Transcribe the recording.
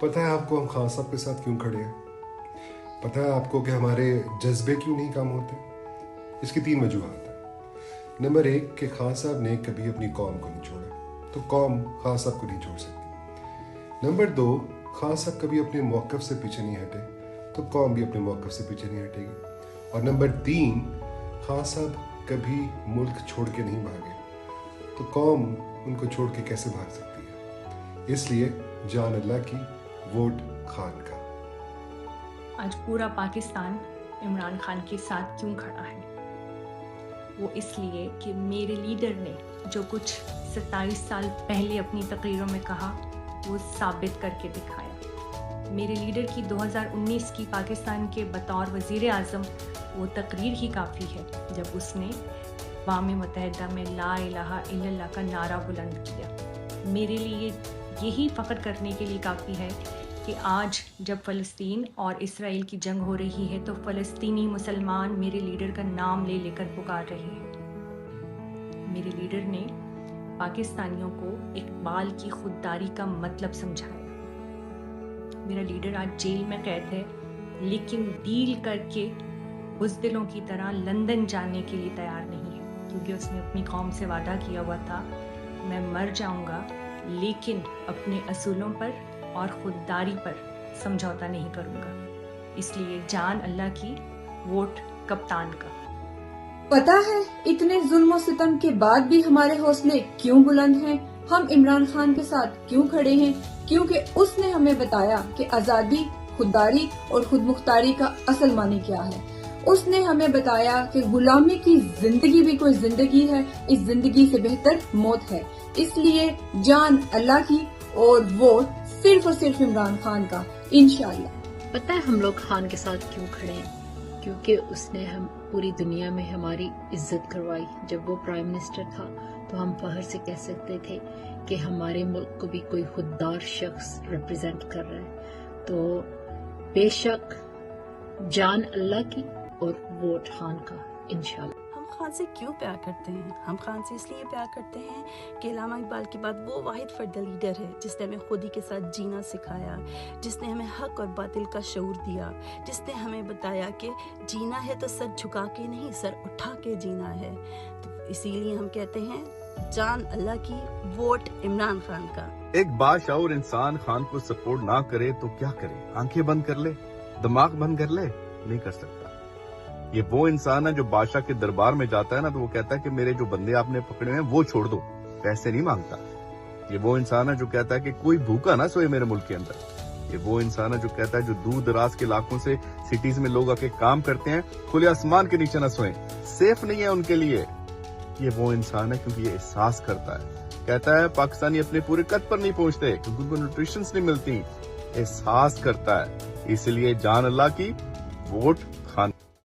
پتہ ہے آپ کو ہم خان صاحب کے ساتھ کیوں کھڑے ہیں؟ پتہ ہے آپ کو کہ ہمارے جذبے کیوں نہیں کام ہوتے؟ اس کی 3 وجوہات ہیں۔ نمبر 1 کہ خان صاحب نے کبھی اپنی قوم کو نہیں چھوڑا، تو قوم خان صاحب کو نہیں چھوڑ سکتی۔ نمبر 2 خان صاحب کبھی اپنے موقف سے پیچھے نہیں ہٹے، تو قوم بھی اپنے موقف سے پیچھے نہیں ہٹے گی۔ اور نمبر 3 خان صاحب کبھی ملک چھوڑ کے نہیں بھاگے، تو قوم ان کو چھوڑ کے کیسے بھاگ سکتی ہے؟ اس لیے جان اللہ کی، ووٹ خان کا۔ آج پورا پاکستان عمران خان کے ساتھ کیوں کھڑا ہے؟ وہ اس لیے کہ میرے لیڈر نے جو کچھ 27 سال پہلے اپنی تقریروں میں کہا وہ ثابت کر کے دکھایا۔ میرے لیڈر کی 2019 کی پاکستان کے بطور وزیر اعظم وہ تقریر ہی کافی ہے جب اس نے اقوام متحدہ میں لا الہ الا اللہ کا نعرہ بلند کیا۔ میرے لیے یہی فخر کرنے کے لیے کافی ہے کہ آج جب فلسطین اور اسرائیل کی جنگ ہو رہی ہے تو فلسطینی مسلمان میرے لیڈر کا نام لے لے کر پکار رہے ہیں۔ میرے لیڈر نے پاکستانیوں کو اقبال کی خودداری کا مطلب سمجھایا۔ میرا لیڈر آج جیل میں قید ہے، لیکن ڈیل کر کے بزدلوں کی طرح لندن جانے کے لیے تیار نہیں ہے، کیونکہ اس نے اپنی قوم سے وعدہ کیا ہوا تھا، میں مر جاؤں گا لیکن اپنے اصولوں پر اور خودداری پر سمجھوتا نہیں کروں گا۔ اس لیے جان اللہ کی، ووٹ کپتان کا۔ پتہ ہے اتنے ظلم و ستم کے بعد بھی ہمارے حوصلے کیوں بلند ہیں؟ ہم عمران خان کے ساتھ کیوں کھڑے ہیں؟ کیونکہ اس نے ہمیں بتایا کہ آزادی، خودداری اور خود مختاری کا اصل معنی کیا ہے۔ اس نے ہمیں بتایا کہ غلامی کی زندگی بھی کوئی زندگی ہے، اس زندگی سے بہتر موت ہے۔ اس لیے جان اللہ کی اور ووٹ صرف اور صرف عمران خان کا، انشاءاللہ۔ پتہ ہے ہم لوگ خان کے ساتھ کیوں کھڑے ہیں؟ کیونکہ اس نے ہم پوری دنیا میں ہماری عزت کروائی۔ جب وہ پرائم منسٹر تھا تو ہم فخر سے کہہ سکتے تھے کہ ہمارے ملک کو بھی کوئی خوددار شخص ریپرزینٹ کر رہا ہے۔ تو بے شک جان اللہ کی اور ووٹ خان کا، انشاءاللہ۔ ہم خان سے کیوں پیار کرتے ہیں؟ ہم خان سے اس لیے پیار کرتے ہیں کہ علامہ اقبال کے بعد وہ واحد فرد لیڈر ہے جس نے ہمیں خودی کے ساتھ جینا سکھایا، جس نے ہمیں حق اور باطل کا شعور دیا، جس نے ہمیں بتایا کہ جینا ہے تو سر جھکا کے نہیں، سر اٹھا کے جینا ہے۔ تو اسی لیے ہم کہتے ہیں جان اللہ کی، ووٹ عمران خان کا۔ ایک باشعور انسان خان کو سپورٹ نہ کرے تو کیا کرے؟ آنکھیں بند کر لے، دماغ بند کر لے؟ نہیں کر سکتا۔ یہ وہ انسان ہے جو بادشاہ کے دربار میں جاتا ہے نا تو وہ کہتا ہے کہ میرے جو بندے آپ نے پکڑے ہیں وہ چھوڑ دو، پیسے نہیں مانگتا۔ یہ وہ انسان ہے جو کہتا ہے کہ کوئی بھوکا نہ سوئے میرے ملک کے اندر۔ یہ وہ انسان ہے جو کہتا ہے جو دور دراز کے علاقوں سے سٹیز میں لوگ آ کے کام کرتے ہیں، کھلے آسمان کے نیچے نہ سوئیں، سیف نہیں ہے ان کے لیے۔ یہ وہ انسان ہے کیونکہ یہ احساس کرتا ہے، کہتا ہے پاکستانی اپنے پورے قد پر نہیں پہنچتے کیونکہ ان کو نیوٹریشنز نہیں ملتی، احساس کرتا ہے۔ اس لیے جان اللہ کی، ووٹ